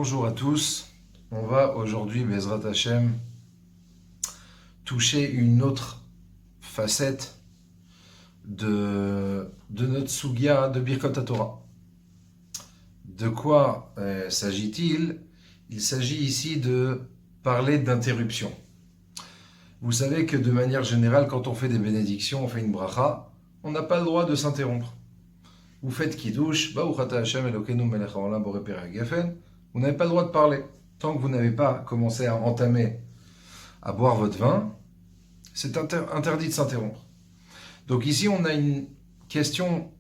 Bonjour à tous. On va aujourd'hui, Bezrat Hashem, toucher une autre facette de notre Sugya de Birkot HaTorah. De quoi s'agit-il? Il s'agit ici de parler d'interruption. Vous savez que de manière générale, quand on fait des bénédictions, on fait une bracha, on n'a pas le droit de s'interrompre. Vous faites Kiddush, Baruch Ata Hashem Elokeinu melech haolam borei perek gefen, vous n'avez pas le droit de parler. Tant que vous n'avez pas commencé à entamer, à boire votre vin, c'est interdit de s'interrompre. Donc ici, on a une question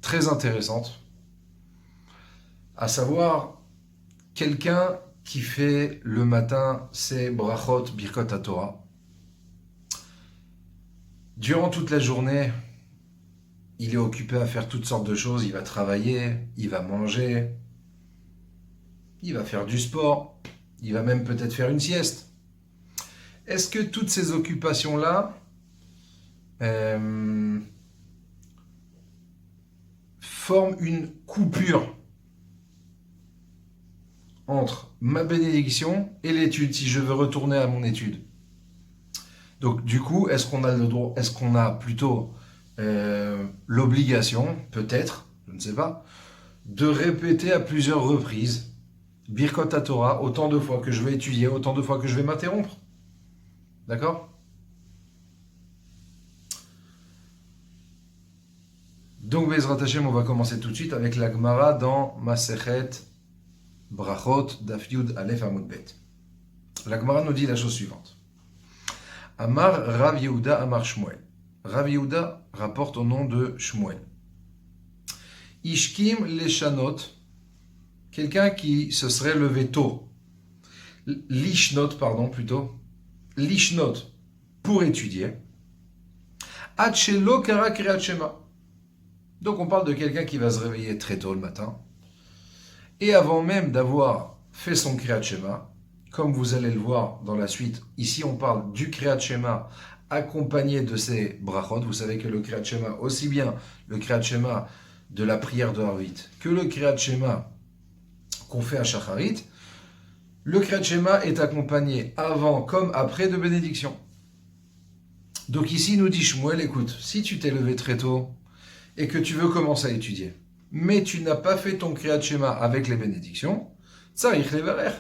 très intéressante, à savoir, quelqu'un qui fait le matin ses brachot Birkot HaTorah, durant toute la journée, il est occupé à faire toutes sortes de choses, il va travailler, il va manger, il va faire du sport, il va même peut-être faire une sieste. Est-ce que toutes ces occupations-là forment une coupure entre ma bénédiction et l'étude, si je veux retourner à mon étude? Donc du coup, est-ce qu'on a le droit, est-ce qu'on a plutôt l'obligation, peut-être, je ne sais pas, de répéter à plusieurs reprises Birkot HaTorah, autant de fois que je vais étudier, autant de fois que je vais m'interrompre. D'accord? Donc, Bezrat Hashem, on va commencer tout de suite avec la Gemara dans Masechet Brachot, Daf Yud Aleph Amud Bet. La Gemara nous dit la chose suivante. Amar Rav Yehuda Amar Shmuel. Rav Yehuda rapporte au nom de Shmuel. Ishkim Leshanot, quelqu'un qui se serait levé tôt. Lishnot, pardon, plutôt. Lishnot, pour étudier. Achelo Kara Kriyat Shema. Donc on parle de quelqu'un qui va se réveiller très tôt le matin. Et avant même d'avoir fait son Kriyat Shema, comme vous allez le voir dans la suite, ici on parle du Kriyat Shema accompagné de ses brachot. Vous savez que le Kriyat Shema, aussi bien le Kriyat Shema de la prière de Harvit que le Kriyat Shema qu'on fait à Shacharit, le Kriyat Shema est accompagné avant comme après de bénédiction. Donc ici nous dit Shmuel, écoute, si tu t'es levé très tôt et que tu veux commencer à étudier, mais tu n'as pas fait ton Kriyat Shema avec les bénédictions, tzarich levarer.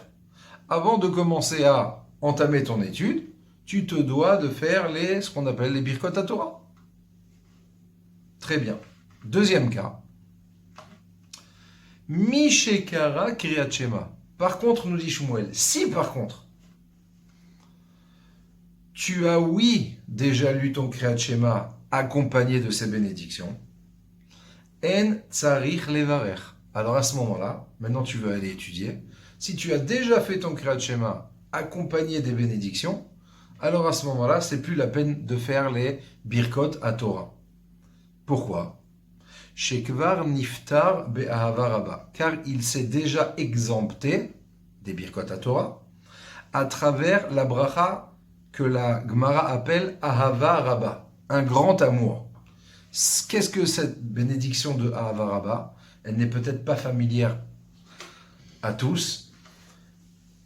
Avant de commencer à entamer ton étude, tu te dois de faire ce qu'on appelle les Birkot HaTorah. Très bien. Deuxième cas. Mishekara Kriyat Shema. Par contre, nous dit Shmuel, si par contre, tu as déjà lu ton Kriyat Shema accompagné de ces bénédictions, En Tzarich Levarer. Alors à ce moment-là, maintenant tu veux aller étudier, si tu as déjà fait ton Kriyat Shema accompagné des bénédictions, alors à ce moment-là, c'est plus la peine de faire les Birkot HaTorah. Pourquoi? Shekvar niftar be'ahava rabba, car il s'est déjà exempté des Birkot HaTorah à travers la bracha que la Gemara appelle ahava rabba, un grand amour. Qu'est-ce que cette bénédiction de ahava rabba? Elle n'est peut-être pas familière à tous.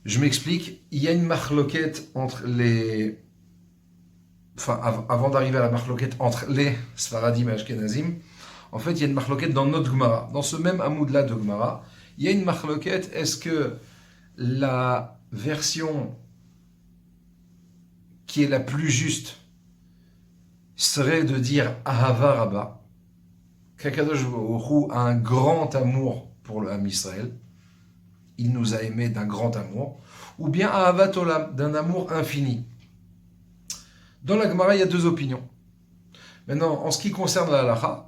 Je m'explique, il y a une marloquette entre les... Enfin, avant d'arriver à la marloquette entre les Sfaradim et Ashkenazim, en fait, il y a une marloquette dans notre Gemara. Dans ce même Hamoud-là de Gemara, il y a une marloquette. Est-ce que la version qui est la plus juste serait de dire Ahava Rabba, qu'Akadosh Baruch Hu a un grand amour pour le Ham Israël, il nous a aimés d'un grand amour, ou bien Ahavat Olam, d'un amour infini. Dans la Gemara, il y a deux opinions. Maintenant, en ce qui concerne la halacha,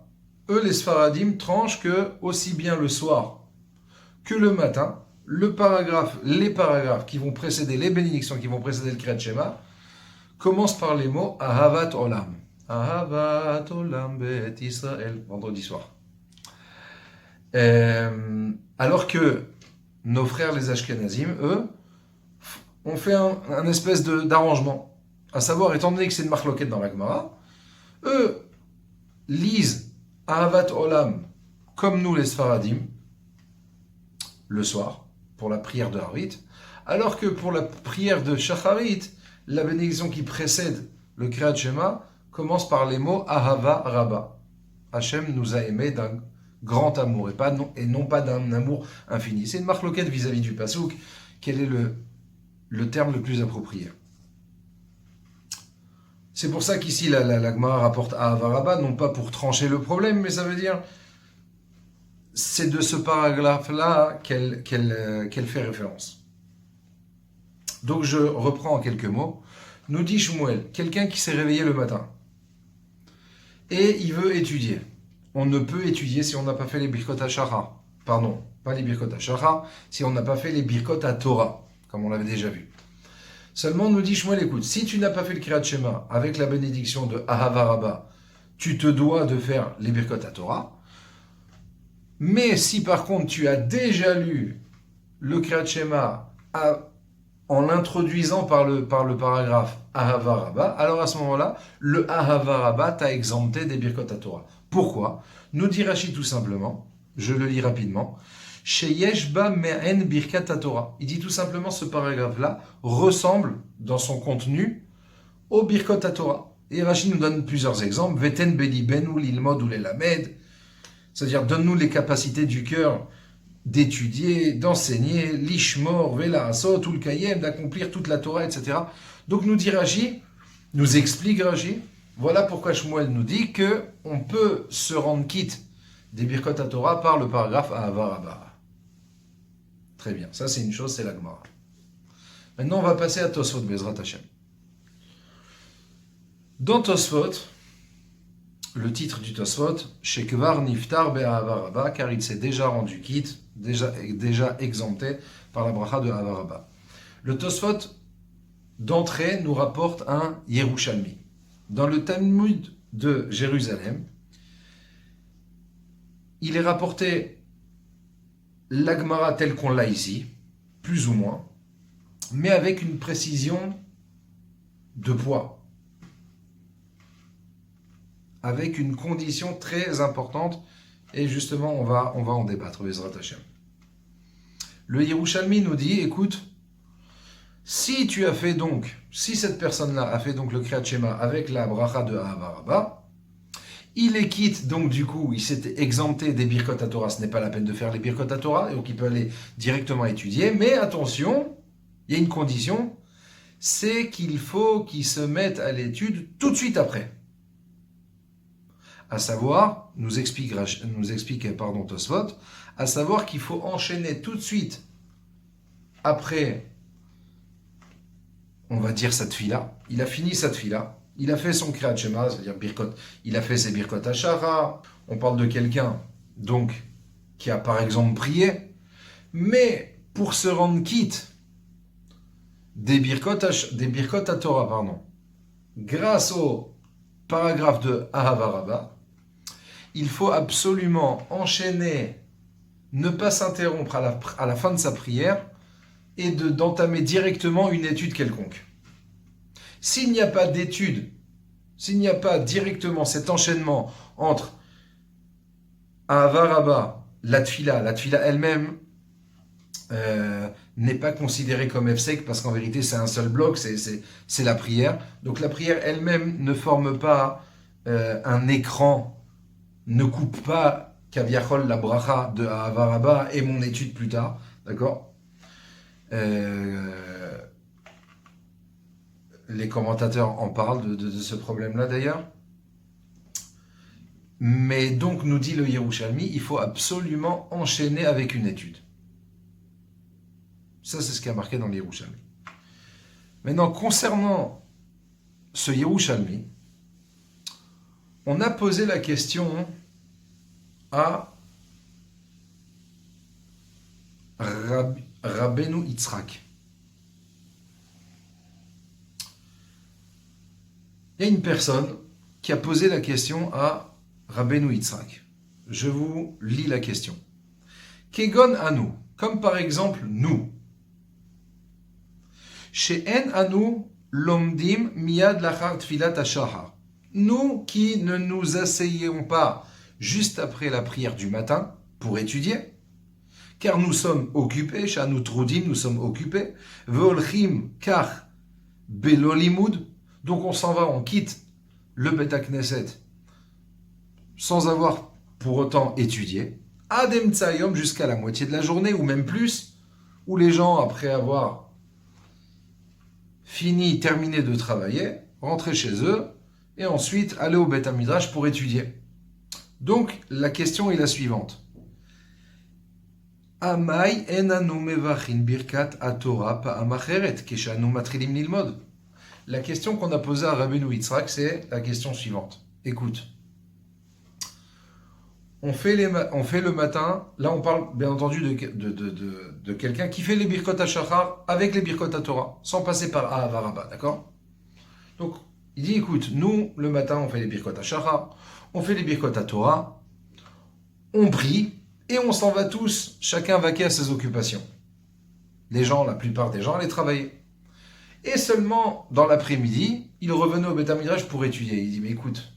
eux, les Sfaradim, tranchent que, aussi bien le soir que le matin, les paragraphes qui vont précéder les bénédictions, qui vont précéder le Kriyat Shema, commencent par les mots Ahavat Olam. Ahavat Olam Bet Israël, vendredi soir. Alors que nos frères les Ashkenazim, eux, ont fait un espèce d'arrangement. À savoir, étant donné que c'est une marloquette dans la Gemara, eux lisent Ahavat Olam comme nous les Sfaradim, le soir, pour la prière de Harit, alors que pour la prière de Shacharit, la bénédiction qui précède le Kriyat Shema commence par les mots Ahava Rabba. Hachem nous a aimés d'un grand amour et non pas d'un amour infini. C'est une marloquette vis-à-vis du Pasouk. Quel est le terme le plus approprié? C'est pour ça qu'ici la Gemara rapporte Ahava Rabba, non pas pour trancher le problème, mais ça veut dire c'est de ce paragraphe-là qu'elle fait référence. Donc je reprends en quelques mots. Nous dit Shmuel, quelqu'un qui s'est réveillé le matin et il veut étudier. On ne peut étudier si on n'a pas fait les Birkot HaShachar. Pardon, pas les Birkot HaShachar, si on n'a pas fait les Birkot HaTorah, comme on l'avait déjà vu. Seulement, nous dit Shmuel, écoute, si tu n'as pas fait le Kriyat Shema avec la bénédiction de Ahava Rabba, tu te dois de faire les Birkot HaTorah. Mais si par contre tu as déjà lu le Kriyat Shema en l'introduisant par le paragraphe Ahava Rabba, alors à ce moment-là, le Ahava Rabba t'a exempté des Birkot HaTorah. Pourquoi? Nous dit Rashi tout simplement, je le lis rapidement, Sheyesh ba me'en Birkat HaTorah. Il dit tout simplement ce paragraphe-là ressemble dans son contenu au Birkot HaTorah. Et Rashi nous donne plusieurs exemples, Veten beli benu lilmod ou lelamed, c'est-à-dire donne-nous les capacités du cœur d'étudier, d'enseigner, l'ishmor, vela asot, ou le kayem, d'accomplir toute la Torah, etc. Donc nous dit Rashi, nous explique Rashi, voilà pourquoi Shmuel nous dit que on peut se rendre quitte des Birkot HaTorah par le paragraphe Ahava Rabba. Très bien, ça c'est une chose, c'est la Gemara. Maintenant on va passer à Tosfot Bezrat Hashem. Dans Tosfot, le titre du Tosfot, Shekvar Niftar Be'ahava Rabba, car il s'est déjà rendu quitte, déjà exempté par la bracha de Ahava Rabba. Le Tosfot d'entrée nous rapporte un Yerushalmi. Dans le Talmud de Jérusalem, il est rapporté la Gemara telle qu'on l'a ici, plus ou moins, mais avec une précision de poids, avec une condition très importante, et justement on va en débattre, Bezrat Hashem. Le Yerushalmi nous dit, écoute, si cette personne-là a fait donc le Kriyat Shema avec la bracha de Ahava Rabba, il est quitte, donc du coup, il s'est exempté des Birkot HaTorah, ce n'est pas la peine de faire les Birkot HaTorah, donc il peut aller directement étudier, mais attention, il y a une condition, c'est qu'il faut qu'il se mette à l'étude tout de suite après. À savoir, nous explique Tosfot, à savoir qu'il faut enchaîner tout de suite après, on va dire sa tfila, il a fini sa tfila, il a fait son Kriyat Shema, c'est-à-dire Birkot, il a fait ses Birkot HaShachar, on parle de quelqu'un, donc, qui a par exemple prié, mais pour se rendre quitte des Birkot HaTorah, grâce au paragraphe de Ahava Rabba, il faut absolument enchaîner, ne pas s'interrompre à la fin de sa prière et d'entamer directement une étude quelconque. S'il n'y a pas d'étude, s'il n'y a pas directement cet enchaînement entre Ahava Rabba, la tfila elle-même n'est pas considérée comme hefsek parce qu'en vérité c'est un seul bloc, c'est la prière. Donc la prière elle-même ne forme pas un écran, ne coupe pas kaviachol la bracha de Ahava Rabba et mon étude plus tard, d'accord? Les commentateurs en parlent de ce problème-là d'ailleurs. Mais donc, nous dit le Yerushalmi, il faut absolument enchaîner avec une étude. Ça, c'est ce qui est marqué dans le Yerushalmi. Maintenant, concernant ce Yerushalmi, on a posé la question à Rabbeinu Yitzhak. Il y a une personne qui a posé la question à Rabbeinu Yitzhak. Je vous lis la question. Kegon anu, comme par exemple nous. She'en anu lomdim miyad lachar tfilat hashahar. Nous qui ne nous asseyons pas juste après la prière du matin pour étudier. car nous sommes occupés, Shanu Trudim, nous sommes occupés, Veolchim Kach Belolimud, donc on s'en va, on quitte le Bet Knesset sans avoir pour autant étudié, Adem Tzayom jusqu'à la moitié de la journée, ou même plus, où les gens, après avoir fini, terminé de travailler, rentraient chez eux, et ensuite allaient au Bet HaMidrash pour étudier. Donc, la question est la suivante. Amai enanu mevachin birkat atorah pa'amacheret keshanu matrilim lilmod. La question qu'on a posée à Rabbeinu Yitzhak, c'est la question suivante. Écoute, on fait le matin, là on parle bien entendu de quelqu'un qui fait les birkot hashachar avec les birkot haTorah, sans passer par Ahavarabba, d'accord? Donc, il dit, écoute, nous, le matin, on fait les birkot hashachar, on fait les birkot haTorah, on prie, et on s'en va tous, chacun vaquer à ses occupations. Les gens, la plupart des gens, allaient travailler. Et seulement, dans l'après-midi, il revenait au Beth HaMidrash pour étudier. Il dit, mais écoute,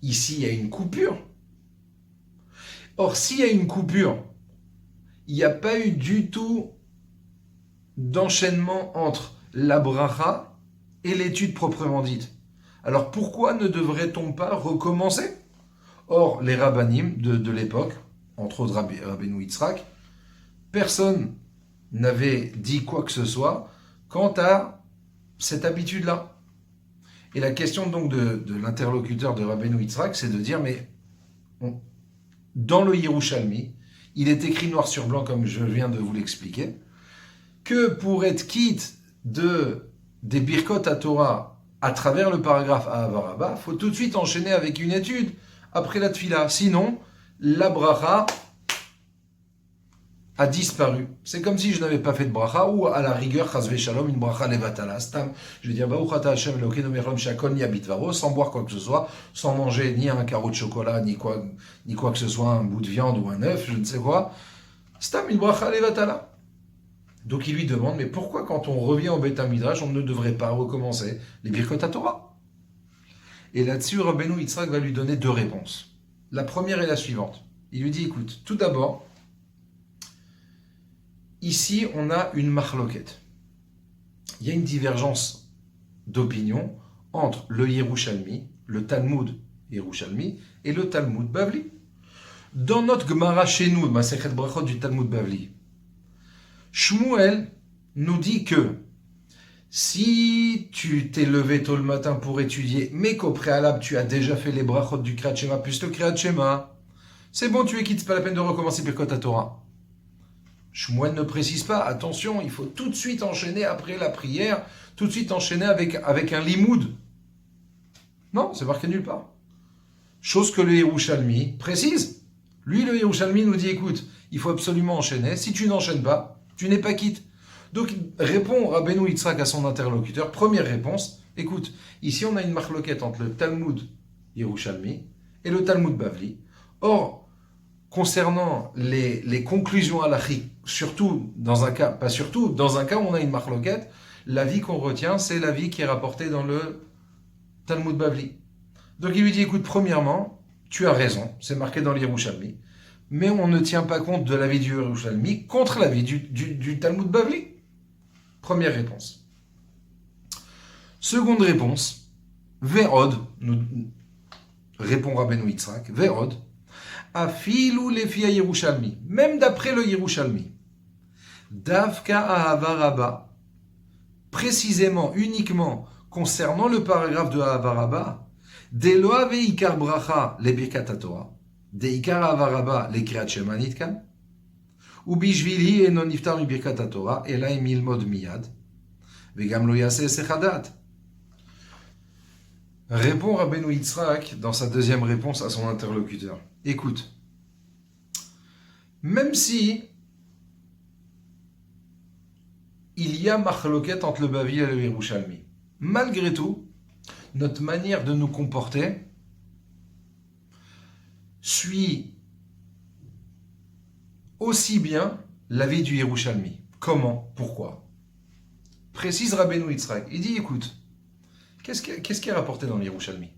ici, il y a une coupure. Or, s'il y a une coupure, il n'y a pas eu du tout d'enchaînement entre la bracha et l'étude proprement dite. Alors, pourquoi ne devrait-on pas recommencer? Or, les rabbanim de l'époque, entre autres Rabbeinu Yitzhak, personne n'avait dit quoi que ce soit quant à cette habitude-là. Et la question donc de l'interlocuteur de Rabbeinu Yitzhak, c'est de dire, mais dans le Yerushalmi, il est écrit noir sur blanc, comme je viens de vous l'expliquer, que pour être quitte des Birkot HaTorah à travers le paragraphe Ahavarabba, il faut tout de suite enchaîner avec une étude après la tfila. Sinon, la bracha a disparu. C'est comme si je n'avais pas fait de bracha, ou à la rigueur, chas v'shalom, une bracha levatala stam. Je vais dire, Baruch ata Hashem Elokeinu melech shakol ni abitvaro, sans boire quoi que ce soit, sans manger ni un carreau de chocolat, ni quoi que ce soit, un bout de viande ou un œuf, je ne sais quoi. Stam, une bracha levatala. Donc il lui demande, mais pourquoi quand on revient au Beth HaMidrash, on ne devrait pas recommencer les Birkot HaTorah? Et là-dessus, Rabbeinu Yitzhak va lui donner deux réponses. La première est la suivante. Il lui dit, écoute, tout d'abord, ici, on a une marloquette. Il y a une divergence d'opinion entre le Yerushalmi, le Talmud Yerushalmi, et le Talmud Bavli. Dans notre Gemara chez nous, Masechet Brachot du Talmud Bavli, Shmuel nous dit que si tu t'es levé tôt le matin pour étudier, mais qu'au préalable tu as déjà fait les brachot du Kriyat Shema plus le Kriyat Shema, c'est bon, tu es quitte, c'est pas la peine de recommencer Birkot HaTorah. Shmuel ne précise pas, attention, il faut tout de suite enchaîner après la prière, tout de suite enchaîner avec un limoud. Non, c'est marqué nulle part. Chose que le Yerushalmi précise. Lui, le Yerushalmi nous dit, écoute, il faut absolument enchaîner. Si tu n'enchaînes pas, tu n'es pas quitte. Donc, répond Rabbeinu Yitzhak à son interlocuteur. Première réponse, écoute, ici on a une marloquette entre le Talmud Yerushalmi et le Talmud Bavli. Or, concernant les conclusions halachiques, surtout dans un cas, pas surtout, dans un cas où on a une marloquette, l'avis qu'on retient, c'est l'avis qui est rapporté dans le Talmud Bavli. Donc il lui dit, écoute, premièrement, tu as raison, c'est marqué dans le Yerushalmi, mais on ne tient pas compte de l'avis du Yerushalmi contre l'avis du Talmud Bavli. Première réponse. Seconde réponse, Ve'od, nous répond Rabbeinu Yitzhak, Ve'od, Afilu lefi Yerushalmi, même d'après le Yerushalmi, Davka Ahavarabba, précisément, uniquement, concernant le paragraphe de Ahavarabba, Delo ave ikar bracha le birkat haTorah, de ikar Ahavarabba le kriyat shema nitkan, ou bishvili enon niftar mi birkat haTorah, ela milmod miyad, vegam lo yaseh sechadat. Répond Rabbeinu Yitzhak dans sa deuxième réponse à son interlocuteur. Écoute, même si il y a marloquette entre le Bavli et le Yerushalmi, malgré tout, notre manière de nous comporter suit aussi bien l'avis du Yerushalmi. Comment? Pourquoi? Précise Rabbeinu Yitzhak. Il dit, écoute, qu'est-ce qui est rapporté dans le Yerushalmi?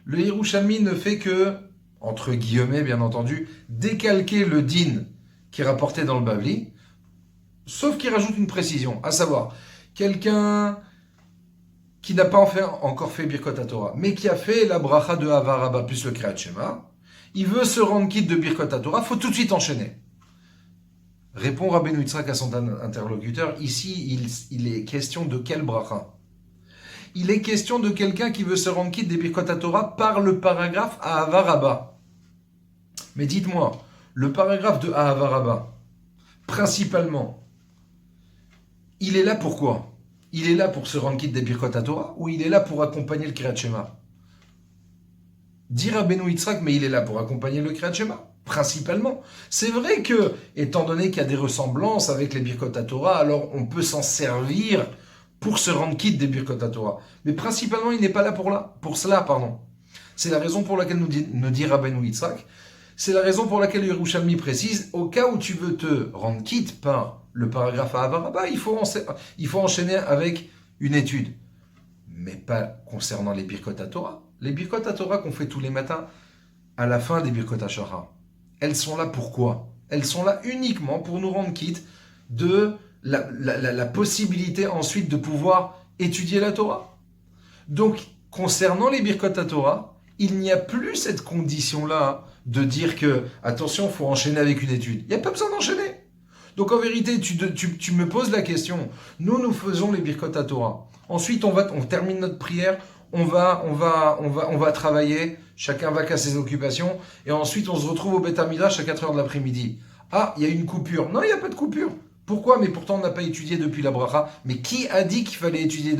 Le Yerushalmi ne fait que, entre guillemets bien entendu, décalquer le din qui est rapporté dans le Bavli, sauf qu'il rajoute une précision, à savoir, quelqu'un qui n'a pas encore fait Birkot HaTorah, mais qui a fait la bracha de Havaraba plus le Kriyat Shema, il veut se rendre quitte de Birkot HaTorah, faut tout de suite enchaîner. Répond Rabbeinu Yitzhak à son interlocuteur, ici il est question de quelle bracha? Il est question de quelqu'un qui veut se rendre quitte des Birkot HaTorah par le paragraphe Havaraba. Mais dites-moi, le paragraphe de Havaraba, principalement, il est là pourquoi? Il est là pour se rendre quitte des Birkot HaTorah ou il est là pour accompagner le Kriyat Shema? Dire Rabbeinu Yitzhak, mais il est là pour accompagner le Kriyat Shema, principalement. C'est vrai que, étant donné qu'il y a des ressemblances avec les Birkot HaTorah, alors on peut s'en servir pour se rendre quitte des Birkot HaTorah. Mais principalement, il n'est pas là pour cela. C'est la raison pour laquelle nous dit Rabbeinu Yitzhak. C'est la raison pour laquelle Yerushalmi précise, au cas où tu veux te rendre quitte par le paragraphe à Havaraba, il faut enchaîner avec une étude. Mais pas concernant les Birkot HaTorah. Les Birkot HaTorah qu'on fait tous les matins à la fin des Birkot HaShachar, elles sont là pourquoi? Elles sont là uniquement pour nous rendre quitte de la possibilité ensuite de pouvoir étudier la Torah. Donc, concernant les Birkot HaTorah, il n'y a plus cette condition-là de dire que, attention, il faut enchaîner avec une étude. Il n'y a pas besoin d'enchaîner. Donc en vérité, tu me poses la question. Nous faisons les Birkot HaTorah. Ensuite, on termine notre prière, on va travailler, chacun va qu'à ses occupations, et ensuite on se retrouve au Beth Amidrash à 4h de l'après-midi. Ah, il y a une coupure. Non, il n'y a pas de coupure. Pourquoi? Mais pourtant on n'a pas étudié depuis la bracha. Mais qui a dit qu'il fallait étudier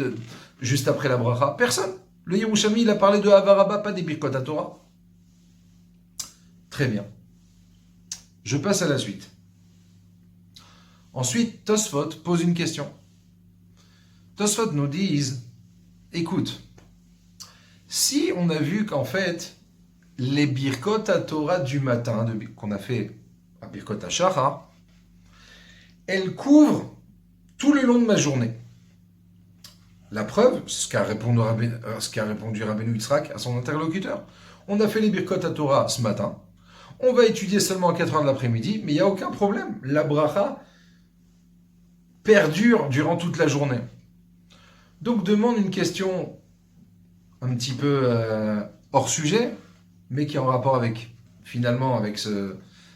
juste après la bracha? Personne. Le Yerushalmi, il a parlé de Havaraba, pas des Birkot HaTorah. Très bien. Je passe à la suite. Ensuite, Tosfot pose une question. Tosfot nous dit, écoute, si on a vu qu'en fait, les Birkot HaTorah du matin, qu'on a fait à Birkot HaShachar, elles couvrent tout le long de ma journée. La preuve, c'est ce qu'a répondu Rabbeinu Yitzhak à son interlocuteur. On a fait les Birkot HaTorah ce matin, on va étudier seulement à 4h de l'après-midi, mais il n'y a aucun problème. La bracha perdure durant toute la journée. Donc demande une question un petit peu hors sujet, mais qui est en rapport avec, finalement, avec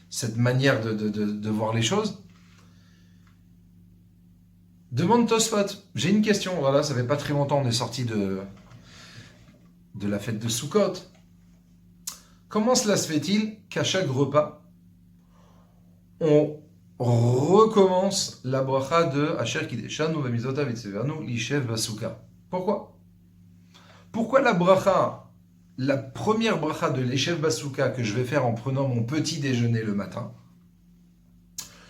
cette manière de voir les choses. Demande Tosfot, j'ai une question, voilà, ça fait pas très longtemps, on est sorti de la fête de Sukkot. Comment cela se fait-il qu'à chaque repas, on recommence la bracha de Asher Kideshanu v'mizotav v'tzevernu lishev basuka? Pourquoi? Pourquoi la première bracha de lishev basuka que je vais faire en prenant mon petit déjeuner le matin,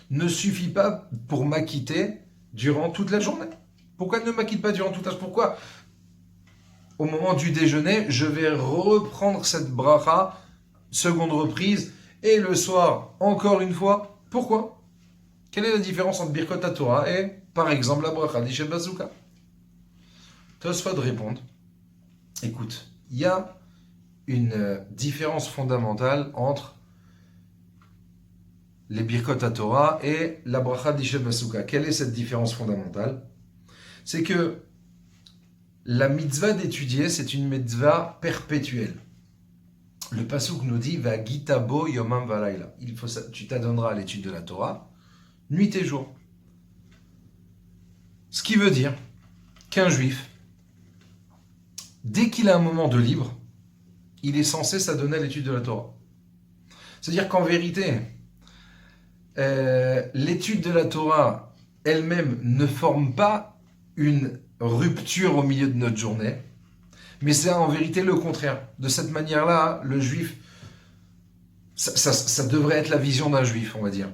ne suffit pas pour m'acquitter durant toute la journée? Pourquoi ne m'acquitte pas durant toute la journée? Pourquoi au moment du déjeuner, je vais reprendre cette bracha, seconde reprise, et le soir, encore une fois? Pourquoi? Quelle est la différence entre Birkot HaTorah et, par exemple, la bracha d'Ishet Bazooka? Tosfot répond, écoute, il y a une différence fondamentale entre les Birkot HaTorah et la bracha d'Ishet Bazooka. Quelle est cette différence fondamentale? C'est que la mitzvah d'étudier, c'est une mitzvah perpétuelle. Le pasuk nous dit va gitabo yomam valayla. Tu t'adonneras à l'étude de la Torah nuit et jour. Ce qui veut dire qu'un juif, dès qu'il a un moment de libre, il est censé s'adonner à l'étude de la Torah. C'est-à-dire qu'en vérité, l'étude de la Torah elle-même ne forme pas une rupture au milieu de notre journée, mais c'est en vérité le contraire. De cette manière-là, le juif, ça devrait être la vision d'un juif, on va dire.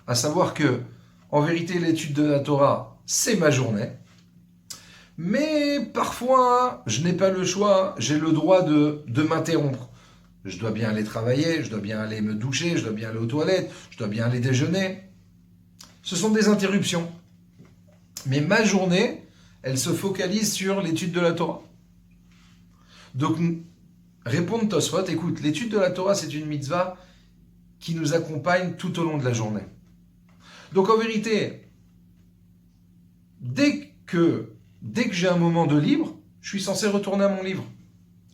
À savoir que, en vérité, l'étude de la Torah, c'est ma journée, mais parfois, je n'ai pas le choix, j'ai le droit de m'interrompre. Je dois bien aller travailler, je dois bien aller me doucher, je dois bien aller aux toilettes, je dois bien aller déjeuner. Ce sont des interruptions. Mais ma journée, elle se focalise sur l'étude de la Torah. Donc, répondre Tosfot, écoute, l'étude de la Torah, c'est une mitzvah qui nous accompagne tout au long de la journée. Donc en vérité, dès que j'ai un moment de libre, je suis censé retourner à mon livre,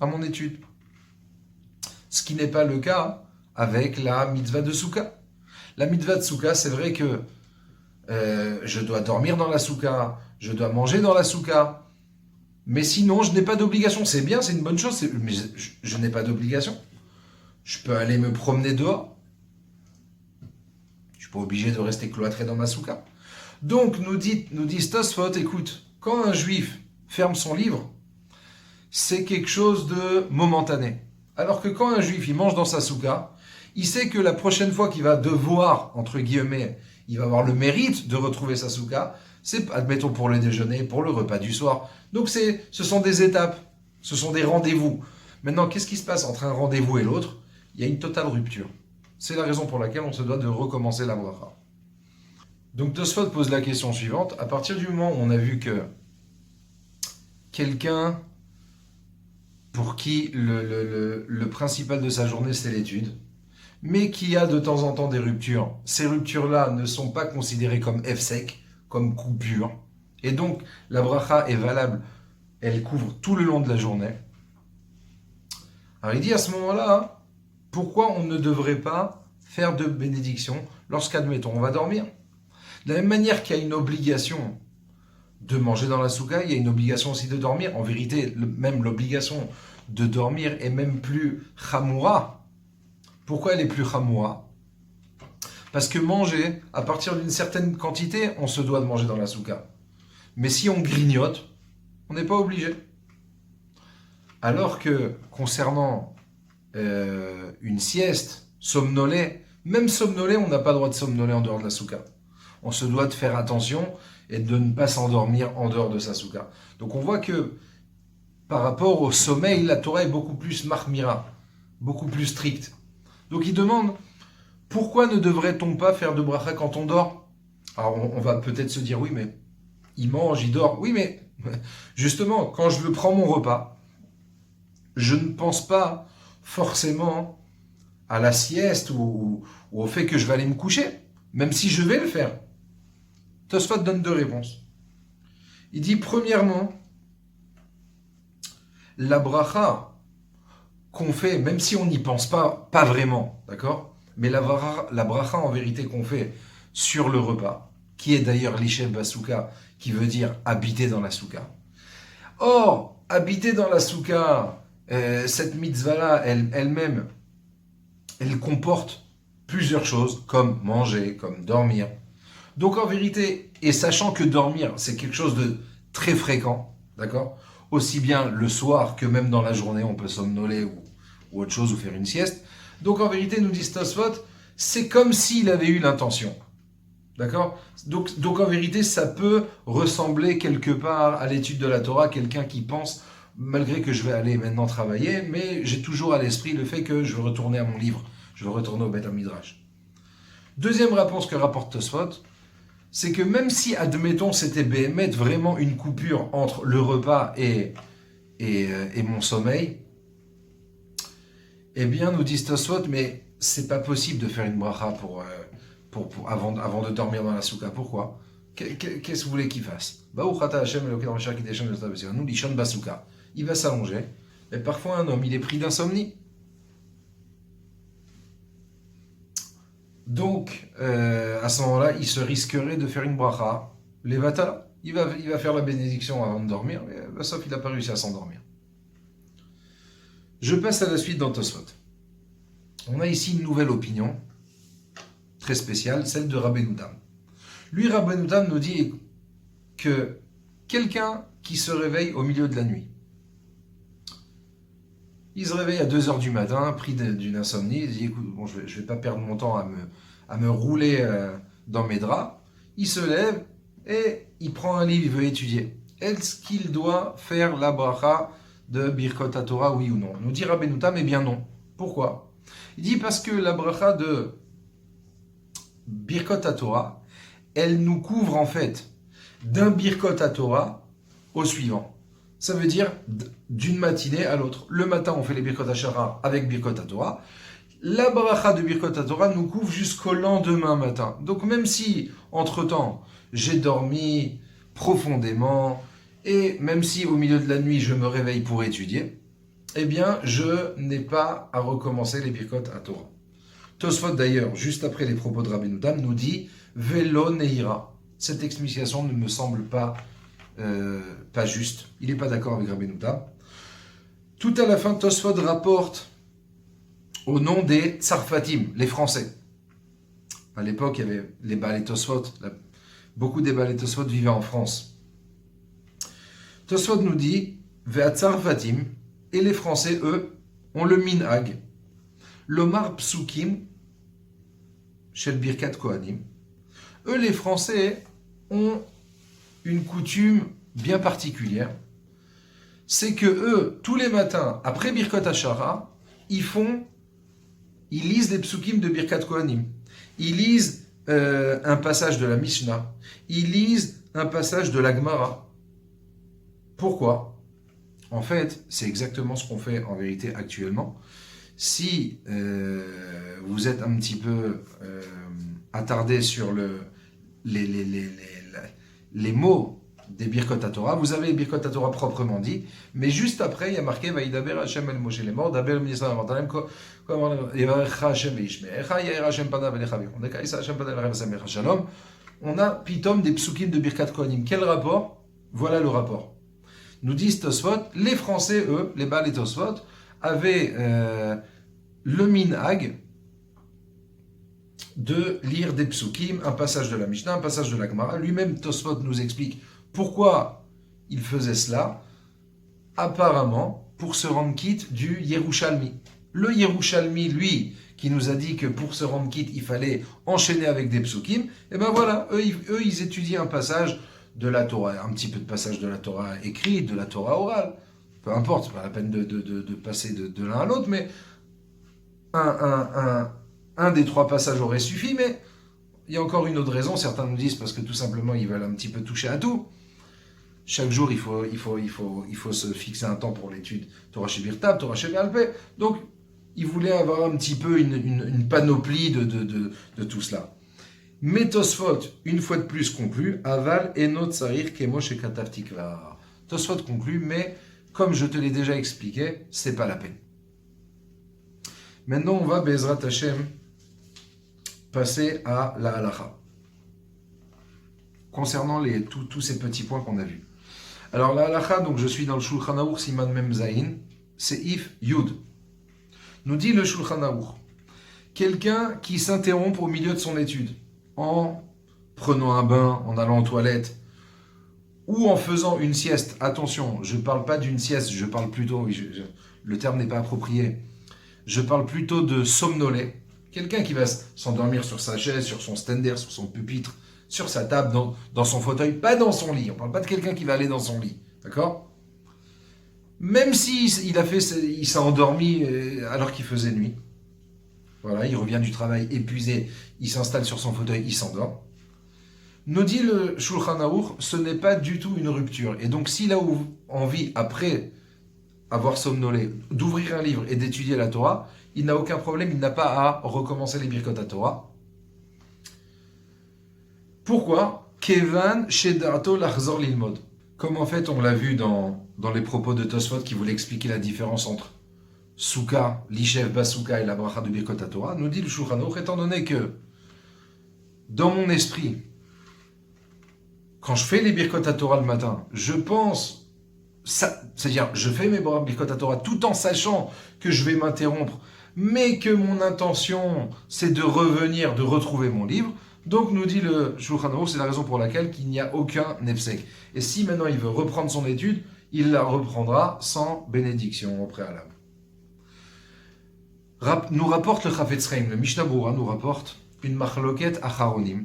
à mon étude. Ce qui n'est pas le cas avec la mitzvah de Souka. La mitzvah de Souka, c'est vrai que je dois dormir dans la Souka, je dois manger dans la Souka, mais sinon je n'ai pas d'obligation. C'est bien, c'est une bonne chose, mais je n'ai pas d'obligation. Je peux aller me promener dehors. Je ne suis pas obligé de rester cloîtré dans ma Souka. Donc nous dit Tosfot, écoute, quand un juif ferme son livre, c'est quelque chose de momentané. Alors que quand un juif il mange dans sa souka, il sait que la prochaine fois qu'il va devoir, entre guillemets, il va avoir le mérite de retrouver sa souka, c'est, admettons, pour le déjeuner, pour le repas du soir. Donc ce sont des étapes, ce sont des rendez-vous. Maintenant, qu'est-ce qui se passe entre un rendez-vous et l'autre? Il y a une totale rupture. C'est la raison pour laquelle on se doit de recommencer la bracha. Donc Tosfot pose la question suivante. À partir du moment où on a vu que quelqu'un pour qui le principal de sa journée c'est l'étude, mais qui a de temps en temps des ruptures, ces ruptures-là ne sont pas considérées comme F-sec, comme coupure, et donc la bracha est valable, elle couvre tout le long de la journée. Alors il dit à ce moment-là, pourquoi on ne devrait pas faire de bénédiction lorsqu'admettons on va dormir? De la même manière qu'il y a une obligation de manger dans la souka, il y a une obligation aussi de dormir. En vérité, même l'obligation de dormir est même plus chamoura. Pourquoi elle est plus chamoura? Parce que manger, à partir d'une certaine quantité, on se doit de manger dans la souka. Mais si on grignote, on n'est pas obligé. Alors que, concernant une sieste, somnoler, même somnoler, on n'a pas le droit de somnoler en dehors de la souka. On se doit de faire attention et de ne pas s'endormir en dehors de sa souka. Donc on voit que par rapport au sommeil, la Torah est beaucoup plus mahmira, beaucoup plus stricte. Donc il demande, pourquoi ne devrait-on pas faire de bracha quand on dort? Alors on va peut-être se dire, oui mais il mange, il dort. Oui mais justement, quand je prends mon repas, je ne pense pas forcément à la sieste ou au fait que je vais aller me coucher, même si je vais le faire. Tosfot donne deux réponses. Il dit, premièrement, la bracha qu'on fait, même si on n'y pense pas vraiment, d'accord? Mais la bracha en vérité qu'on fait sur le repas, qui est d'ailleurs l'ishev basouka, qui veut dire habiter dans la souka. Or, habiter dans la souka, cette mitzvah-là, elle-même, elle comporte plusieurs choses, comme manger, comme dormir. Donc en vérité, et sachant que dormir, c'est quelque chose de très fréquent, d'accord? Aussi bien le soir que même dans la journée, on peut somnoler ou autre chose, ou faire une sieste. Donc en vérité, nous dit Tosfot, c'est comme s'il avait eu l'intention. D'accord? Donc en vérité, ça peut ressembler quelque part à l'étude de la Torah, quelqu'un qui pense, malgré que je vais aller maintenant travailler, mais j'ai toujours à l'esprit le fait que je veux retourner à mon livre, je veux retourner au Beth HaMidrash. Deuxième réponse que rapporte Tosfot, c'est que même si, admettons, c'était béhémet vraiment une coupure entre le repas et mon sommeil, eh bien, nous dit Tosfot, mais c'est pas possible de faire une bracha avant de dormir dans la souka. Pourquoi? Qu'est-ce que vous voulez qu'il fasse? Il va s'allonger, mais parfois un homme, il est pris d'insomnie. Donc, à ce moment-là, il se risquerait de faire une bracha, levata. Il va faire la bénédiction avant de dormir, mais sauf qu'il n'a pas réussi à s'endormir. Je passe à la suite dans Tosfot. On a ici une nouvelle opinion, très spéciale, celle de Rabbeinu Tam. Lui, Rabbeinu Tam nous dit que quelqu'un qui se réveille au milieu de la nuit, il se réveille à 2h du matin, pris d'une insomnie, il dit, écoute, bon, je vais pas perdre mon temps à me rouler dans mes draps. Il se lève et il prend un livre, il veut étudier. Est-ce qu'il doit faire la bracha de Birkot HaTorah, oui ou non? Nous dit Rabbeinu Tam, eh bien non. Pourquoi? Il dit parce que la bracha de Birkot HaTorah, elle nous couvre en fait d'un Birkot HaTorah au suivant. Ça veut dire d'une matinée à l'autre. Le matin, on fait les Birkot HaShara avec Birkot HaTorah. La bracha de Birkot Torah nous couvre jusqu'au lendemain matin. Donc même si, entre-temps, j'ai dormi profondément, et même si au milieu de la nuit je me réveille pour étudier, eh bien je n'ai pas à recommencer les Birkot Torah. Tosfot d'ailleurs, juste après les propos de Rabbeinu Tam, nous dit « Velo neira ». Cette explication ne me semble pas juste. Il n'est pas d'accord avec Rabbeinu Tam. Tout à la fin, Tosfot rapporte au nom des Tsarfatim, les Français. À l'époque, il y avait les Baalei Tosfot. Beaucoup des Baalei Tosfot vivaient en France. Tosfot nous dit « Ve'at Tsarfatim » et les Français, eux, ont le minhag. L'Omar Psukim, Shel Birkat Kohanim. Eux, les Français, ont une coutume bien particulière. C'est que eux, tous les matins, après Birkot Hashara, ils lisent les Psukim de Birkat Kohanim. Ils lisent un passage de la Mishnah. Ils lisent un passage de la Gemara. Pourquoi ? En fait, c'est exactement ce qu'on fait en vérité actuellement. Si vous êtes un petit peu attardé sur les mots des Birkot Torah, vous avez les Birkot Torah proprement dit, mais juste après, il y a marqué Vaïdaber Hashem el Moshe lemor, Daber Ministra Avantalem, Yevarecha Hashem veishmerecha, Yair Hashem panav elechavi. On a Hashem panav elechavi Shalom. On a pitom des psukim de Birkat Kohanim. Quel rapport ? Voilà le rapport. Nous disent Tosfot, les Français, eux, les Baalei Tosfot, avaient le minhag de lire des psukim, un passage de la Mishnah, un passage de la Gemara. Lui-même, Tosfot nous explique pourquoi il faisait cela, apparemment pour se rendre quitte du Yerushalmi. Le Yerushalmi, lui, qui nous a dit que pour se rendre quitte, il fallait enchaîner avec des psukim, et ben voilà, eux, ils étudiaient un passage de la Torah, un petit peu de passage de la Torah écrite, de la Torah orale. Peu importe, c'est pas la peine de passer de l'un à l'autre, mais un des trois passages aurait suffi, mais il y a encore une autre raison. Certains nous disent parce que tout simplement ils veulent un petit peu toucher à tout. Chaque jour, il faut se fixer un temps pour l'étude Torah Shebirtav, Torah Shebe'alpeh. Donc, ils voulaient avoir un petit peu une panoplie de tout cela. Mais Tosfot, une fois de plus, conclut Aval enot sarir kemo shekatav tikva. Tosfot conclut, mais comme je te l'ai déjà expliqué, c'est pas la peine. Maintenant, on va, Be'ezrat Hashem, passer à la halacha. Concernant tous ces petits points qu'on a vus. Alors, la halacha, donc je suis dans le Shulchan Aruch Siman Mem Zayin, Seif Yud. Nous dit le Shulchan Aruch, quelqu'un qui s'interrompt au milieu de son étude, en prenant un bain, en allant aux toilettes, ou en faisant une sieste. Attention, je ne parle pas d'une sieste, je parle plutôt, le terme n'est pas approprié, je parle plutôt de somnoler. Quelqu'un qui va s'endormir sur sa chaise, sur son stander, sur son pupitre, sur sa table, dans son fauteuil, pas dans son lit. On ne parle pas de quelqu'un qui va aller dans son lit, d'accord ? Même si il s'est endormi alors qu'il faisait nuit. Voilà, il revient du travail épuisé, il s'installe sur son fauteuil, il s'endort. Nous dit le Shulchan Aruch, ce n'est pas du tout une rupture. Et donc s'il a envie, après avoir somnolé, d'ouvrir un livre et d'étudier la Torah, il n'a aucun problème, il n'a pas à recommencer les Birkot Torah. Pourquoi ? Kevan shedato lachzor lilmod. Comme en fait on l'a vu dans les propos de Tosfot qui voulait expliquer la différence entre Souka, l'Ishev Basouka et la bracha de Birkot Torah, nous dit le Shulchan Aruch, étant donné que dans mon esprit, quand je fais les Birkot Torah le matin, je pense, c'est-à-dire je fais mes Birkot Torah tout en sachant que je vais m'interrompre, mais que mon intention c'est de revenir, de retrouver mon livre. Donc nous dit le Shulchan Aruch, c'est la raison pour laquelle il n'y a aucun nefsek. Et si maintenant il veut reprendre son étude, il la reprendra sans bénédiction au préalable. Nous rapporte le Chafetz Chaim, le Mishnah Berurah nous rapporte une machloket acharonim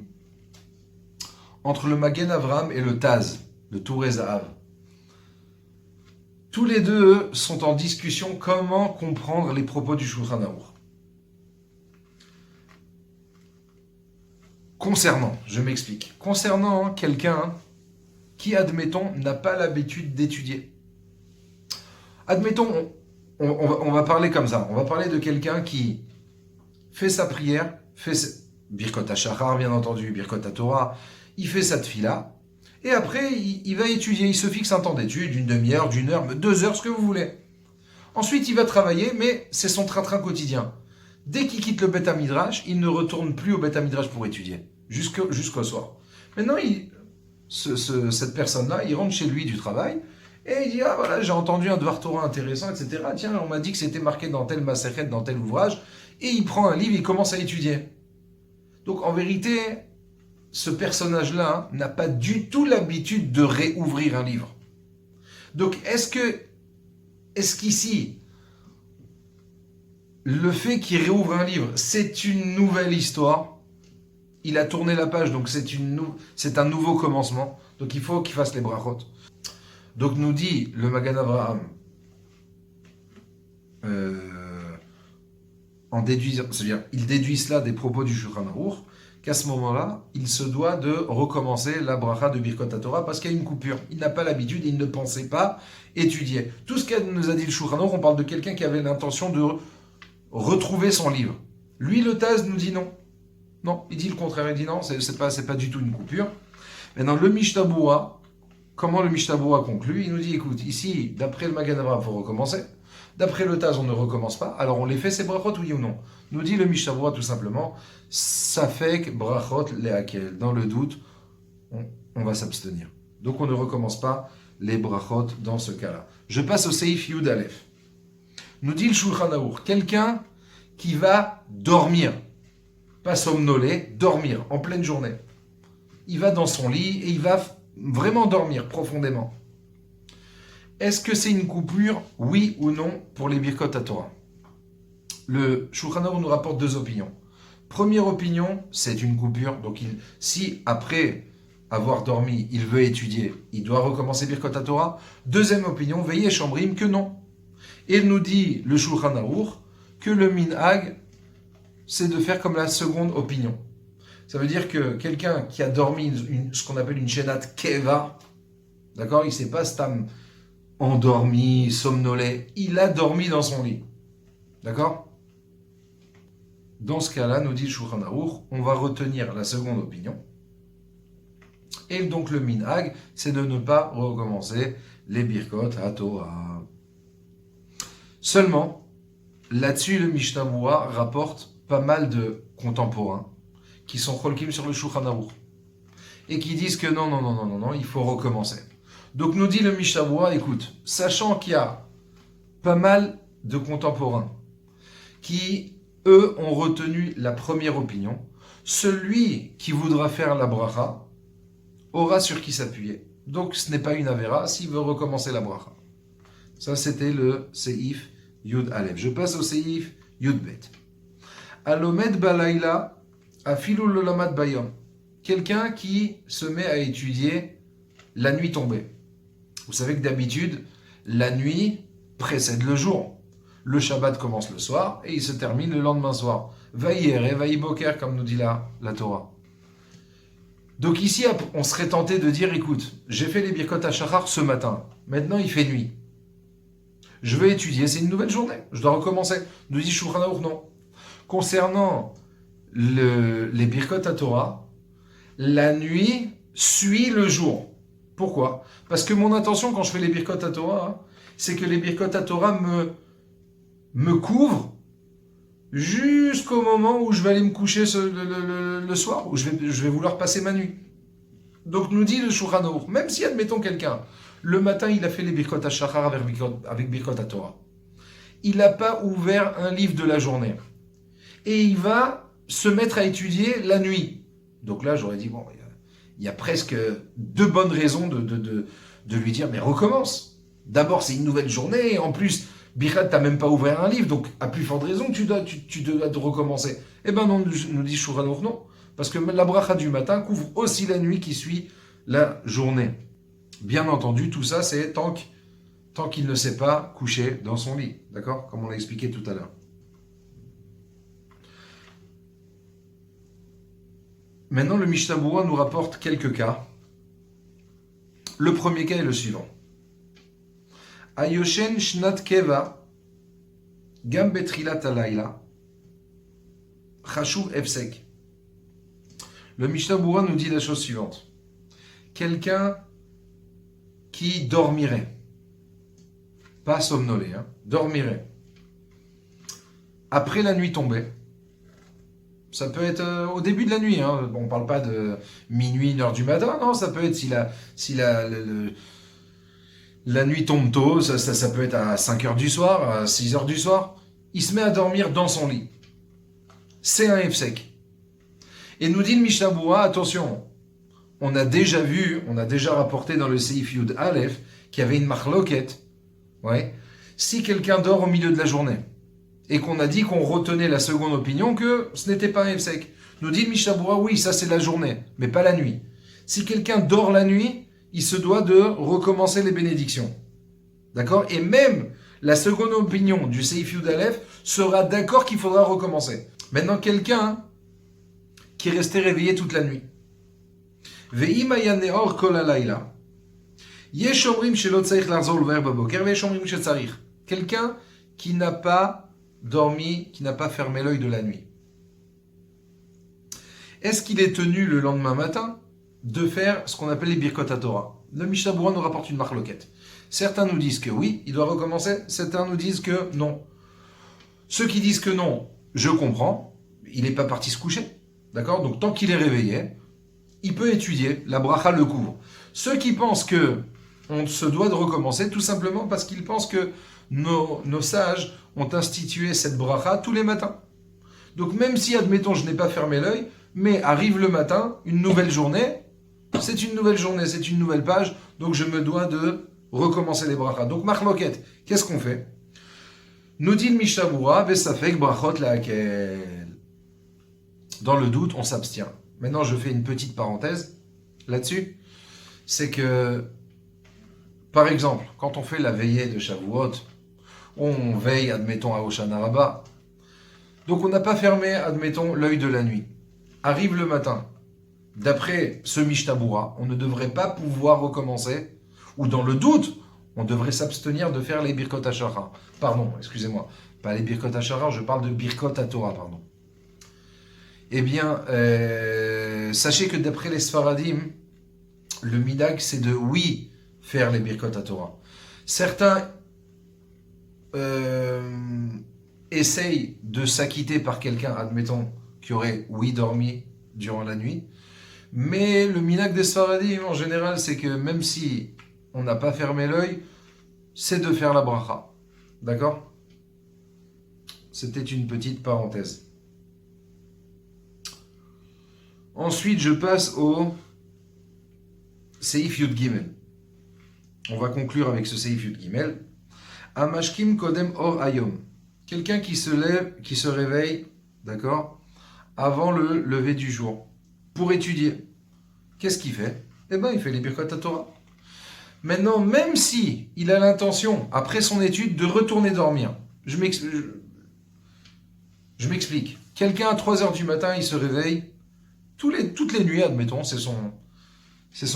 entre le Magen Avraham et le Taz, le Touré Zahav. Tous les deux sont en discussion comment comprendre les propos du Shulchan Aruch. Je m'explique, concernant quelqu'un qui, admettons, n'a pas l'habitude d'étudier. Admettons, on va parler comme ça, on va parler de quelqu'un qui fait sa prière, Birkot HaShachar, bien entendu, Birkot HaTorah, il fait sa tfila, et après, il va étudier, il se fixe un temps d'étude, d'une demi-heure, d'une heure, 2 heures, ce que vous voulez. Ensuite, il va travailler, mais c'est son train-train quotidien. Dès qu'il quitte le Beth Midrash, il ne retourne plus au Beth Midrash pour étudier, jusqu'au soir. Maintenant, cette personne-là, il rentre chez lui du travail, et il dit, ah voilà, j'ai entendu un Dvar Torah intéressant, etc. Tiens, on m'a dit que c'était marqué dans tel Masechet, dans tel ouvrage, et il prend un livre, il commence à étudier. Donc en vérité, ce personnage-là n'a pas du tout l'habitude de réouvrir un livre. Donc est-ce qu'ici, le fait qu'il réouvre un livre, c'est une nouvelle histoire? Il a tourné la page, donc c'est un nouveau commencement. Donc il faut qu'il fasse les brachot. Donc nous dit le Magan Avraham, en déduisant, c'est-à-dire il déduit cela des propos du Shulchan Aruch, qu'à ce moment-là, il se doit de recommencer la bracha de Birkot HaTorah parce qu'il y a une coupure. Il n'a pas l'habitude, il ne pensait pas étudier. Tout ce qu'elle nous a dit le Shulchan Aruch, on parle de quelqu'un qui avait l'intention de retrouver son livre. Lui, le Taz, nous dit non. Non, il dit le contraire, il dit non, c'est pas du tout une coupure. Maintenant, le Mishnah Berurah, comment le Mishnah Berurah conclut? Il nous dit, écoute, ici, d'après le Magan Avraham, il faut recommencer. D'après le Taz, on ne recommence pas. Alors, on les fait ces brachot, oui ou non? Nous dit le Mishnah Berurah tout simplement, Safek brachot lehakel. Dans le doute, on va s'abstenir. Donc, on ne recommence pas les brachot dans ce cas-là. Je passe au Seif Yud Aleph. Nous dit le Shulchan Aruch, quelqu'un qui va dormir, pas somnoler, dormir en pleine journée. Il va dans son lit et il va vraiment dormir profondément. Est-ce que c'est une coupure, oui ou non, pour les Birkot HaTorah? Le Shulchan Aruch nous rapporte 2 opinions. Première opinion, c'est une coupure. Donc si après avoir dormi, il veut étudier, il doit recommencer Birkot HaTorah. Deuxième opinion, veillez Chambrim, que non. Et il nous dit, le Shulchan Aruch, que le minhag, c'est de faire comme la seconde opinion. Ça veut dire que quelqu'un qui a dormi ce qu'on appelle une shenat keva, d'accord, il ne s'est pas stam endormi, somnolé, il a dormi dans son lit. D'accord? Dans ce cas-là, nous dit le Shulchan Aruch, on va retenir la seconde opinion. Et donc le minhag, c'est de ne pas recommencer les Birkot HaTorah. Seulement, là-dessus, le Mishnah Berurah rapporte pas mal de contemporains qui sont cholkim sur le Shulchan Aruch et qui disent que non, il faut recommencer. Donc nous dit le Mishnah Berurah, écoute, sachant qu'il y a pas mal de contemporains qui, eux, ont retenu la première opinion, celui qui voudra faire la bracha aura sur qui s'appuyer. Donc ce n'est pas une avéra s'il veut recommencer la bracha. Ça, c'était le Seif Yud Aleph. Je passe au Seif Yud Bet. Alomed Balayla, Afilu Lolamad Bayom. Quelqu'un qui se met à étudier la nuit tombée. Vous savez que d'habitude, la nuit précède le jour. Le Shabbat commence le soir et il se termine le lendemain soir. Vaïere, Vaïboker, comme nous dit la Torah. Donc ici, on serait tenté de dire, écoute, j'ai fait les Birkot HaShachar ce matin. Maintenant, il fait nuit. Je vais étudier, c'est une nouvelle journée. Je dois recommencer. Nous dit Shulchan Aruch, non. Concernant les Birkot HaTorah, la nuit suit le jour. Pourquoi? Parce que mon intention quand je fais les Birkot HaTorah, c'est que les Birkot HaTorah me couvrent jusqu'au moment où je vais aller me coucher le soir, où je vais vouloir passer ma nuit. Donc nous dit le Shulchan Aruch, même si admettons quelqu'un, le matin il a fait les Birkot HaShachar avec Birkot HaTorah, il n'a pas ouvert un livre de la journée, et il va se mettre à étudier la nuit. Donc là j'aurais dit, bon, il y a presque 2 bonnes raisons de lui dire, mais recommence. D'abord c'est une nouvelle journée, et en plus, Birkat, tu n'as même pas ouvert un livre, donc à plus forte raison, tu dois recommencer. Eh bien non, nous dit Shulchan Aruch, non. Parce que la bracha du matin couvre aussi la nuit qui suit la journée. Bien entendu, tout ça, c'est tant qu'il ne s'est pas couché dans son lit. D'accord? Comme on l'a expliqué tout à l'heure. Maintenant, le Mishnah Berurah nous rapporte quelques cas. Le premier cas est le suivant. Ayoshen shnat keva gam betrilat alayla Chashuv Efsek. Le Mishnah Berurah nous dit la chose suivante. Quelqu'un qui dormirait, pas somnolé, dormirait, après la nuit tombée, ça peut être au début de la nuit, on ne parle pas de minuit, 1h du matin, non, ça peut être si la nuit tombe tôt, ça peut être à 5h du soir, à 6h du soir, il se met à dormir dans son lit. C'est un Efsek. Et nous dit le Mishnah Berurah, attention, on a déjà rapporté dans le Seif Yud Aleph qu'il y avait une marloquette. Ouais. Si quelqu'un dort au milieu de la journée, et qu'on a dit qu'on retenait la seconde opinion que ce n'était pas un Efsek. Nous dit le Mishnah Berurah, oui, ça c'est la journée, mais pas la nuit. Si quelqu'un dort la nuit, il se doit de recommencer les bénédictions. D'accord? Et même la seconde opinion du Seif Yud Aleph sera d'accord qu'il faudra recommencer. Maintenant, quelqu'un qui restait réveillé toute la nuit. Ve'im haya ne'or kol halayla. Yesh omrim shelo tzarich lahzor levarer baboker, ve'yesh omrim shetzarich. Quelqu'un qui n'a pas dormi, qui n'a pas fermé l'œil de la nuit. Est-ce qu'il est tenu le lendemain matin de faire ce qu'on appelle les Birkot HaTorah? Le Mishnah Berurah nous rapporte une marloquette. Certains nous disent que oui, il doit recommencer. Certains nous disent que non. Ceux qui disent que non, je comprends. Il n'est pas parti se coucher. D'accord? Donc tant qu'il est réveillé, il peut étudier. La bracha le couvre. Ceux qui pensent que on se doit de recommencer, tout simplement parce qu'ils pensent que nos sages ont institué cette bracha tous les matins. Donc même si, admettons, je n'ai pas fermé l'œil, mais arrive le matin, une nouvelle journée, c'est une nouvelle journée, c'est une nouvelle page, donc je me dois de recommencer les brachas. Donc marloquette, qu'est-ce qu'on fait? Nous dit le Mishnah Berurah, Besafek brachot laakel. Dans le doute, on s'abstient. Maintenant, je fais une petite parenthèse là-dessus. C'est que, par exemple, quand on fait la veillée de Shavuot, on veille, admettons, à Hoshana Rabbah. Donc on n'a pas fermé, admettons, l'œil de la nuit. Arrive le matin. D'après ce Mishnah Berurah, on ne devrait pas pouvoir recommencer, ou dans le doute, on devrait s'abstenir de faire les Birkot HaShachar. Pardon, excusez-moi. Pas les Birkot HaShachar, je parle de Birkot HaTorah, pardon. Eh bien, sachez que d'après les Sfaradim, le Midag, c'est de, oui, faire les Birkot HaTorah. Certains essayent de s'acquitter par quelqu'un, admettons, qui aurait, oui, dormi durant la nuit. Mais le Midag des Sfaradim, en général, c'est que même si on n'a pas fermé l'œil, c'est de faire la bracha. D'accord? C'était une petite parenthèse. Ensuite, je passe au Seif Yud Gimel. On va conclure avec ce Seif Yud Gimel. Amashkim Kodem Or Ayom. Quelqu'un qui se lève, qui se réveille, d'accord, avant le lever du jour, pour étudier. Qu'est-ce qu'il fait? Eh bien, il fait les Birkot HaTorah. Maintenant, même si il a l'intention, après son étude, de retourner dormir, je m'explique. Quelqu'un à 3h du matin, il se réveille, toutes les nuits, admettons, c'est son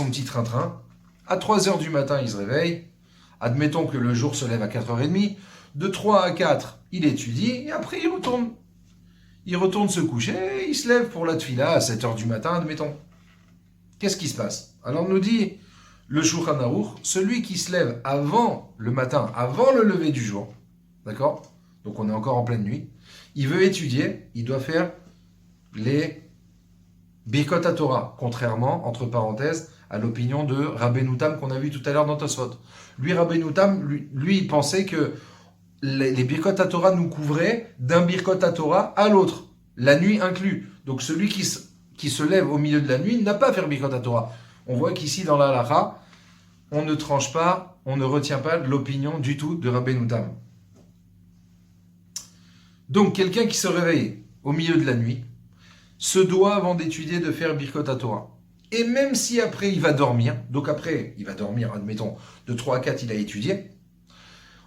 petit train-train. À 3h du matin, il se réveille. Admettons que le jour se lève à 4h30. De 3 à 4, il étudie, et après il retourne. Il retourne se coucher, et il se lève pour la tefila à 7h du matin, admettons. Qu'est-ce qui se passe? Alors nous dit le Shulchan Aruch, celui qui se lève avant le matin, avant le lever du jour, d'accord? Donc on est encore en pleine nuit, il veut étudier, il doit faire les Birkot HaTorah, contrairement, entre parenthèses, à l'opinion de Rabbeinu Tam qu'on a vu tout à l'heure dans Tosfot. Lui, Rabbeinu Tam, lui, il pensait que les Birkot HaTorah nous couvraient d'un Birkot HaTorah à l'autre, la nuit inclus. Donc celui qui se lève au milieu de la nuit n'a pas à faire Birkot HaTorah. On voit qu'ici, dans la halakha, on ne tranche pas, on ne retient pas l'opinion du tout de Rabbeinu Tam. Donc, quelqu'un qui se réveille au milieu de la nuit se doit, avant d'étudier, de faire Birkot HaTorah. Et même si après, il va dormir, donc après, il va dormir, admettons, de 3 à 4, il a étudié.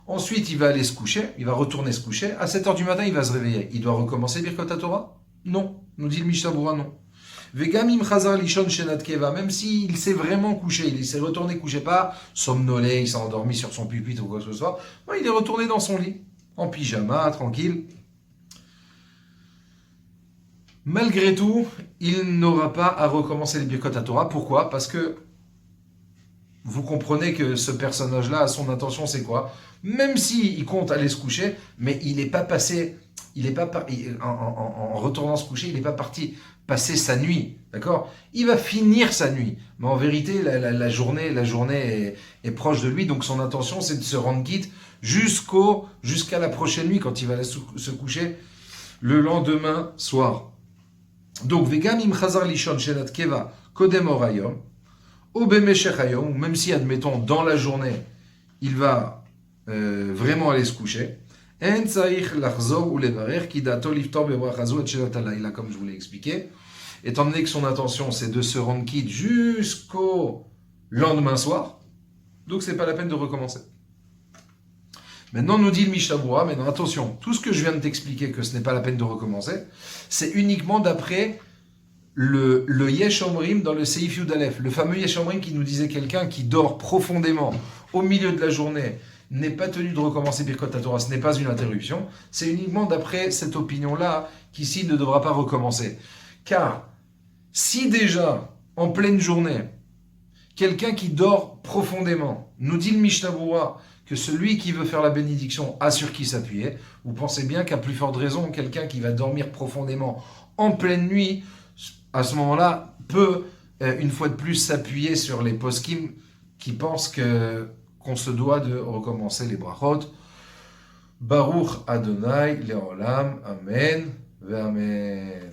Ensuite, il va aller se coucher, il va retourner se coucher. À 7h du matin, il va se réveiller. Il doit recommencer Birkot HaTorah? Non, nous dit le Mishnah Berurah, non. Vegamim chazar lishon shenat keva, même s'il s'est vraiment couché, il s'est retourné couché, pas somnolé, il s'est endormi sur son pupitre ou quoi que ce soit. Non, il est retourné dans son lit, en pyjama, tranquille. Malgré tout, il n'aura pas à recommencer les Birkot Torah. Pourquoi? Parce que vous comprenez que ce personnage-là, son intention, c'est quoi? Même s'il compte aller se coucher, mais il n'est pas passé, en retournant se coucher, il n'est pas parti passer sa nuit, d'accord? Il va finir sa nuit, mais en vérité, la journée est proche de lui, donc son intention, c'est de se rendre quitte jusqu'à la prochaine nuit, quand il va aller se coucher le lendemain soir. Donc, Vegam im chazar lishon shenat keva kodem orayom, ou même si, admettons, dans la journée, il va vraiment aller se coucher, comme je vous l'ai expliqué, étant donné que son intention, c'est de se rendre quitte jusqu'au lendemain soir, donc c'est pas la peine de recommencer. Maintenant, nous dit le Mishnah Berurah, maintenant attention, tout ce que je viens de t'expliquer, que ce n'est pas la peine de recommencer, c'est uniquement d'après le Yesh Omrim dans le Seif Yud Aleph, le fameux Yesh Omrim qui nous disait quelqu'un qui dort profondément au milieu de la journée n'est pas tenu de recommencer Birkot Torah, ce n'est pas une interruption, c'est uniquement d'après cette opinion-là qu'ici ne devra pas recommencer. Car si déjà, en pleine journée, quelqu'un qui dort profondément, nous dit le Mishnah Berurah que celui qui veut faire la bénédiction a sur qui s'appuyer, vous pensez bien qu'à plus forte raison, quelqu'un qui va dormir profondément en pleine nuit, à ce moment-là, peut, une fois de plus, s'appuyer sur les poskim qui pensent qu'on se doit de recommencer les brachot. Baruch Adonai Leolam, Amen, Ve Amen.